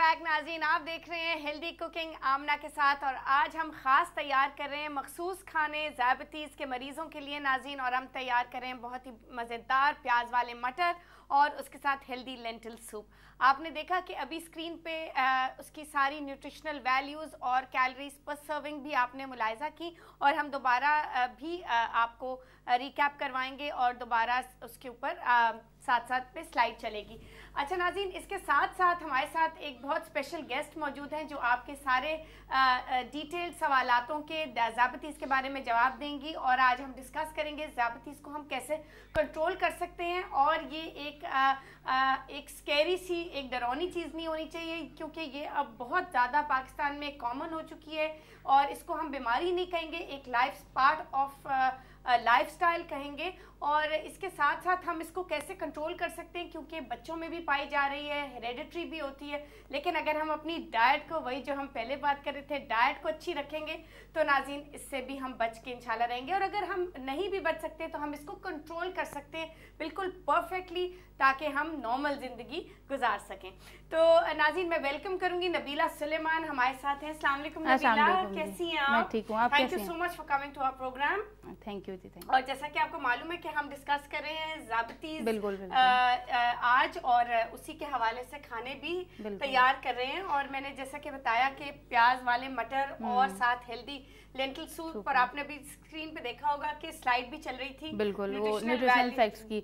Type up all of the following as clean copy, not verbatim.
Back नाज़रीन, आप देख रहे हैं हेल्दी कुकिंग आमना के साथ और आज हम खास तैयार कर रहे हैं मखसूस खाने ज़ायबिटीज़ के मरीज़ों के लिए नाज़रीन। और हम तैयार कर रहे हैं बहुत ही मज़ेदार प्याज वाले मटर और उसके साथ हेल्दी लेंटिल सूप। आपने देखा कि अभी स्क्रीन पे उसकी सारी न्यूट्रिशनल वैल्यूज़ और कैलोरीज पर सर्विंग भी आपने मुलाहिजा की और हम दोबारा भी आपको रिकैप करवाएंगे और दोबारा उसके ऊपर साथ साथ पे स्लाइड चलेगी। अच्छा नाज़रीन, इसके साथ साथ हमारे साथ एक बहुत स्पेशल गेस्ट मौजूद हैं जो आपके सारे डिटेल्ड सवालातों के ज़ायबिटीज़ के बारे में जवाब देंगी और आज हम डिस्कस करेंगे ज़ायबिटीज़ को हम कैसे कंट्रोल कर सकते हैं। और ये एक स्कैरी सी, एक डरावनी चीज़ नहीं होनी चाहिए क्योंकि ये अब बहुत ज़्यादा पाकिस्तान में कॉमन हो चुकी है और इसको हम बीमारी नहीं कहेंगे, एक पार्ट ऑफ लाइफस्टाइल कहेंगे। और इसके साथ साथ हम इसको कैसे कंट्रोल कर सकते हैं क्योंकि बच्चों में भी पाई जा रही है, हेरेडिटरी भी होती है। लेकिन अगर हम अपनी डाइट को, वही जो हम पहले बात कर रहे थे, डाइट को अच्छी रखेंगे तो नाज़रीन इससे भी हम बच के इंशाल्लाह रहेंगे। और अगर हम नहीं भी बच सकते तो हम इसको कंट्रोल कर सकते हैं बिल्कुल परफेक्टली ताकि हम नॉर्मल ज़िंदगी गुजार सकें। तो नाज़रीन मैं वेलकम करूंगी नबीला सुलेमान हमारे साथ हैं। अस्सलाम वालेकुम नबीला, कैसी हैं आप? मैं ठीक हूं, आप कैसी हैं? Thank you so much for coming to our programme. Thank you जी, थैंक यू। और जैसा कि आपको मालूम है कि हम डिस्कस कर रहे हैं ज़ायबिटीज़ बिल्कुल आज और उसी के हवाले से खाने भी तैयार कर रहे हैं। और मैंने जैसा कि बताया कि प्याज वाले मटर और साथ हेल्दी लेंटिल सूप पर आपने भी स्क्रीन पे देखा होगा कि स्लाइड भी चल रही थी बिल्कुल वो न्यूट्रिशनल फैक्ट्स की।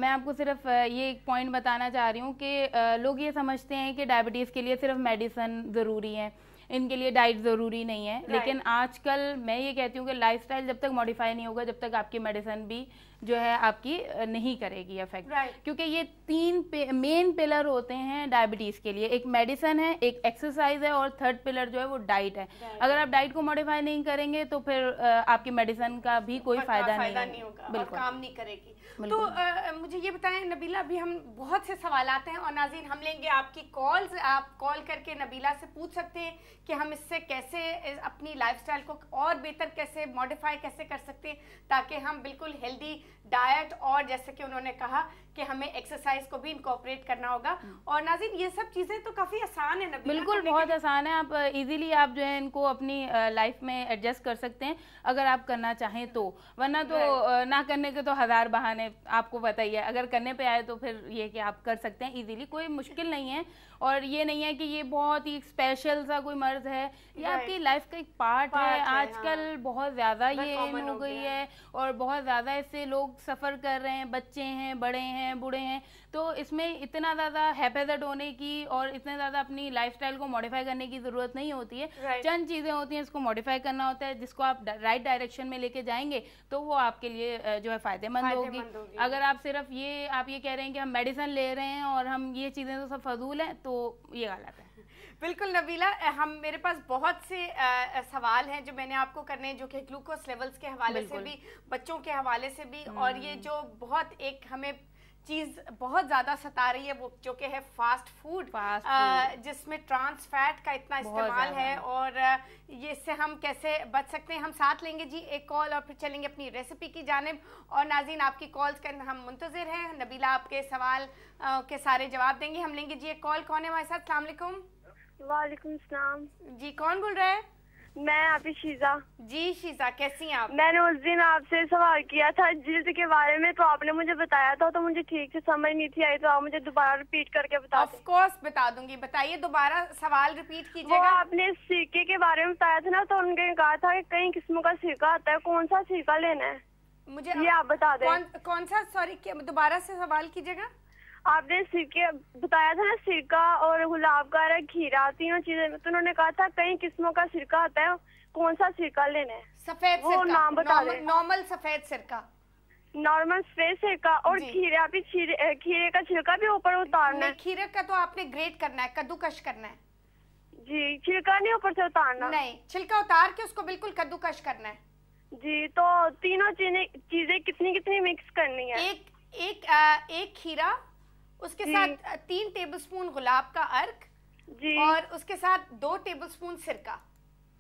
मैं आपको सिर्फ ये एक पॉइंट बताना चाह रही हूँ कि लोग ये समझते हैं कि डायबिटीज़ के लिए सिर्फ मेडिसिन ज़रूरी है, इनके लिए डाइट ज़रूरी नहीं है। लेकिन आजकल मैं ये कहती हूँ कि लाइफस्टाइल जब तक मॉडिफाई नहीं होगा जब तक आपकी मेडिसिन भी जो है आपकी नहीं करेगी इफेक्ट। क्योंकि ये तीन मेन पिलर होते हैं डायबिटीज़ के लिए, एक मेडिसिन है, एक एक्सरसाइज है और थर्ड पिलर जो है वो डाइट है। अगर आप डाइट को मॉडिफाई नहीं करेंगे तो फिर आपकी मेडिसिन का भी कोई फायदा नहीं होगा, बिल्कुल काम नहीं करेगी। तो मुझे ये बताएं नबीला, अभी हम बहुत से सवाल आते हैं और नाज़रीन हम लेंगे आपकी कॉल्स। आप कॉल करके नबीला से पूछ सकते हैं कि हम इससे कैसे अपनी लाइफस्टाइल को और बेहतर कैसे मॉडिफाई कैसे कर सकते हैं ताकि हम बिल्कुल हेल्दी डाइट और जैसे कि उन्होंने कहा कि हमें एक्सरसाइज को भी इनकॉर्पोरेट करना होगा। और नाज़रीन ये सब चीज़ें तो काफ़ी आसान है नबीला, बिल्कुल बहुत आसान है। आप इजीली आप जो है इनको अपनी लाइफ में एडजस्ट कर सकते हैं अगर आप करना चाहें तो, वरना तो ना करने के तो हज़ार बहाने आपको पता ही है। अगर करने पे आए तो फिर ये कि आप कर सकते हैं इजीली, कोई मुश्किल नहीं है। और ये नहीं है कि ये बहुत ही स्पेशल सा कोई मर्ज है, ये आपकी लाइफ का एक पार्ट है। आजकल बहुत ज़्यादा ये इन हो गई है और बहुत ज़्यादा इससे लोग सफ़र कर रहे हैं, बच्चे हैं, बड़े हैं, बूढ़े हैं। तो इसमें इतना ज़्यादा हैपेजेड होने की और इतने ज़्यादा अपनी लाइफस्टाइल को मॉडिफाई करने की ज़रूरत नहीं होती है। चंद चीज़ें होती हैं इसको मॉडिफाई करना होता है, जिसको आप राइट डायरेक्शन में लेके जाएंगे तो वो आपके लिए जो है फ़ायदेमंद होगी। अगर आप सिर्फ आप ये कह रहे हैं कि हम मेडिसिन ले रहे हैं और हम ये चीज़ें तो सब फजूल हैं तो ये गलत है। बिल्कुल नबीला, मेरे पास बहुत से सवाल हैं जो मैंने आपको करने हैं जो कि ग्लूकोज लेवल्स के हवाले से भी, बच्चों के हवाले से भी। और ये जो बहुत एक हमें चीज़ बहुत ज़्यादा सता रही है वो जो कि है फास्ट फूड जिसमें ट्रांस फैट का इतना इस्तेमाल है और ये इससे हम कैसे बच सकते हैं। हम साथ लेंगे जी एक कॉल और फिर चलेंगे अपनी रेसिपी की जानिब। और नाज़रीन आपकी कॉल्स का हम मुंतज़िर हैं, नबीला आपके सवाल के सारे जवाब देंगे। हम लेंगे जी एक कॉल। कौन है हमारे साथ? अस्सलाम वालेकुम। वालेकुम सलाम जी, कौन बोल रहा है? मैं आपकी शीजा। जी शीजा, कैसी हैं आप? मैंने उस दिन आपसे सवाल किया था जिल्द के बारे में, तो आपने मुझे बताया था तो मुझे ठीक से समझ नहीं थी आई, तो आप मुझे दोबारा रिपीट करके बता दें। ऑफ कोर्स बता दूंगी, बताइए दोबारा सवाल रिपीट कीजिएगा। वो आपने सिरके के बारे में बताया था ना, तो उन्होंने कहा था कि कई किस्मों का सिरका आता है, कौन सा सिरका लेना है मुझे ये आप बता दें। कौन सा? सॉरी दोबारा से सवाल कीजिएगा। आपने सिरके बताया था ना, सिरका और गुलाब का खीरा, तीनों चीजें, तो उन्होंने कहा था कई किस्मों का सिरका आता है, कौन सा सिरका लेना है? सफेद वो नाम बता दें। नॉर्मल सफेद सिरका, नॉर्मल सफेद सिरका। और खीरे खीरे का छिलका भी ऊपर उतारना है? खीरे का तो आपने ग्रेट करना है, कद्दूकश करना है जी, छिलका नहीं ऊपर से उतारना? नहीं, छिलका उतार के उसको बिल्कुल कद्दूकश करना है जी। तो तीनों चीजें कितनी कितनी मिक्स करनी है? एक खीरा, उसके साथ 3 टेबलस्पून गुलाब का अर्क जी, और उसके साथ 2 टेबलस्पून सिरका।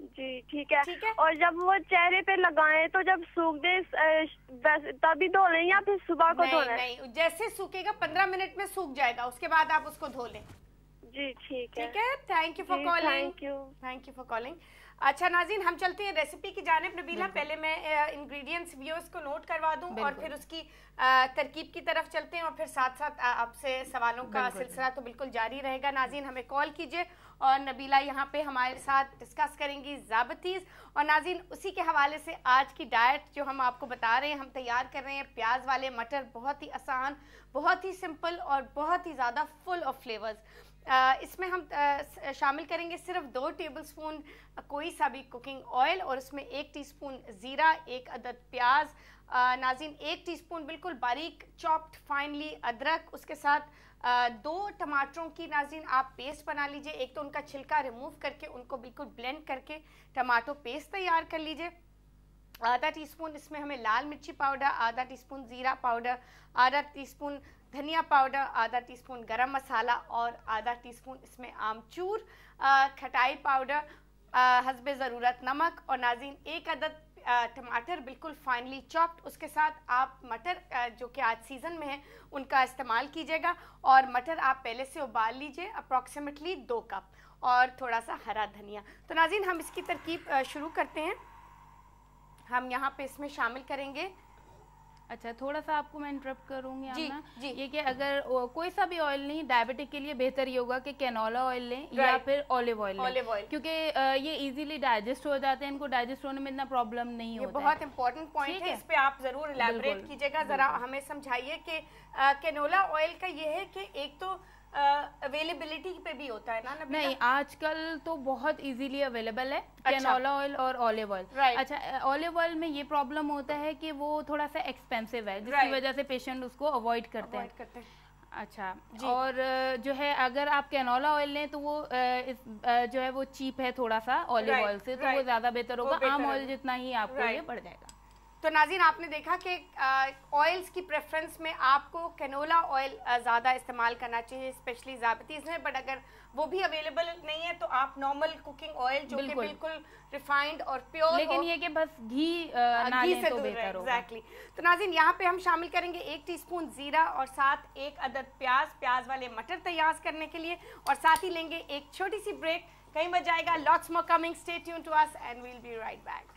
जी ठीक है। और जब वो चेहरे पे लगाएं तो जब सूख दे तभी धो लें या फिर सुबह को धोना है? नहीं, जैसे सूखेगा 15 मिनट में सूख जाएगा, उसके बाद आप उसको धो लें। जी ठीक है। ठीक है, thank you for calling. Thank you for calling. अच्छा नाज़रीन, हम चलते हैं रेसिपी की जानिब। नबीला, पहले मैं इंग्रेडिएंट्स व्यूअर्स को नोट करवा दूं और फिर उसकी तरकीब की तरफ चलते हैं और फिर साथ साथ आपसे सवालों का सिलसिला तो बिल्कुल जारी रहेगा। नाज़रीन, हमें कॉल कीजिए और नबीला यहाँ पे हमारे साथ डिस्कस करेंगी ज़ाबतीज़। और नाज़रीन, उसी के हवाले से आज की डाइट जो हम आपको बता रहे हैं, हम तैयार कर रहे हैं प्याज वाले मटर। बहुत ही आसान, बहुत ही सिंपल और बहुत ही ज़्यादा फुल ऑफ फ्लेवर्स। इसमें हम शामिल करेंगे सिर्फ 2 टेबलस्पून कोई सा भी कुकिंग ऑयल और उसमें 1 टीस्पून ज़ीरा, 1 अदद प्याज, नाज़रीन 1 टीस्पून बिल्कुल बारीक चॉप्ड फाइनली अदरक, उसके साथ 2 टमाटरों की नाज़रीन आप पेस्ट बना लीजिए। एक तो उनका छिलका रिमूव करके उनको बिल्कुल ब्लेंड करके टमाटो पेस्ट तैयार कर लीजिए। आधा टीस्पून इसमें हमें लाल मिर्ची पाउडर, आधा टीस्पून ज़ीरा पाउडर, आधा टीस्पून धनिया पाउडर, आधा टीस्पून गरम मसाला और आधा टीस्पून इसमें आमचूर, खटाई पाउडर, हस्बे ज़रूरत नमक और नाज़रीन 1 अदद टमाटर बिल्कुल फाइनली चॉप्ड। उसके साथ आप मटर जो कि आज सीज़न में है उनका इस्तेमाल कीजिएगा और मटर आप पहले से उबाल लीजिए अप्रॉक्सीमेटली 2 कप और थोड़ा सा हरा धनिया। तो नाज़रीन, हम इसकी तरकीब शुरू करते हैं। हम यहाँ पे इसमें शामिल करेंगे। अच्छा, थोड़ा सा आपको मैं इंटरप्ट करूंगी जी, जी। ये कि अगर कोई सा भी ऑयल नहीं, डायबिटिक के लिए बेहतर ये होगा कि कैनोला ऑयल लें या फिर ऑलिव ऑयल लें, क्योंकि ये इजीली डाइजेस्ट हो जाते हैं। इनको डाइजेस्ट होने में इतना प्रॉब्लम नहीं होता। बहुत इंपॉर्टेंट पॉइंट है, इस पे आप जरूर इलैबोरेट कीजिएगा। जरा हमें समझाइए कि कैनोला ऑयल का ये है कि एक तो अवेलेबिलिटी पे भी होता है ना नबीला? नहीं, आजकल तो बहुत इजीली अवेलेबल है कैनोला ऑयल और ऑलिव ऑयल। अच्छा, ऑलिव ऑयल में ये प्रॉब्लम होता है कि वो थोड़ा सा एक्सपेंसिव है, जिसकी वजह से पेशेंट उसको अवॉइड करते हैं। अच्छा, और जो है अगर आप कैनोला ऑयल लें तो वो जो है वो चीप है थोड़ा सा ऑलिव ऑयल से, तो वो ज्यादा बेहतर होगा। आम ऑयल जितना ही आपको ये पड़ जाएगा। तो नाज़रीन, आपने देखा कि ऑयल्स की प्रेफरेंस में आपको कैनोला ऑयल ज़्यादा इस्तेमाल करना चाहिए, स्पेशली ज़ाबतीज़ में। बट अगर वो भी अवेलेबल नहीं है तो आप नॉर्मल कुकिंग ऑयल जो कि बिल्कुल रिफाइंड और प्योर, लेकिन ये कि बस घी ना लें तो बेहतर होगा। एग्जैक्टली। तो नाज़रीन, यहाँ पे हम शामिल करेंगे 1 टीस्पून ज़ीरा और साथ 1 अदद प्याज वाले मटर तैयार करने के लिए, और साथ ही लेंगे एक छोटी सी ब्रेक। कहीं मत जाएगा, lots more coming, stay tuned to us and we will be right back.